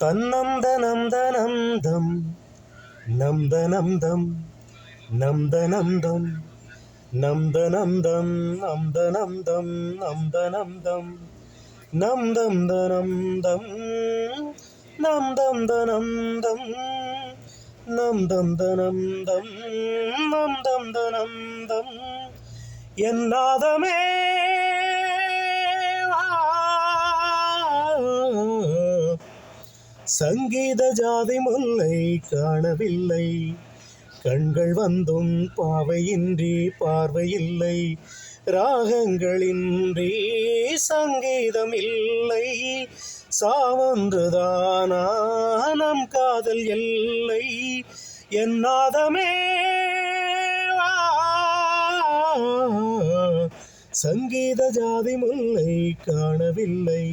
தன்னம் தனம் தனம் தம் நம் தனம் தம் நம் தனம் தம் நம் தனம் தம் நம் தனம் தம் நம் தனம் தம் நம் தம் தனம் தம் நம் தம் தனம் தம் நம் தம் தனம் தம் நம் தம் தனம் தம் என் நாதமே சங்கீத ஜாதி முல்லை காணவில்லை, கண்கள் வந்தும் பாவையின்றி பார்வையில்லை, ராகங்களின்றி சங்கீதம் இல்லை, சாவொன்றுதானா நம் காதல் எல்லை. என் நாதமே சங்கீத ஜாதி முல்லை காணவில்லை.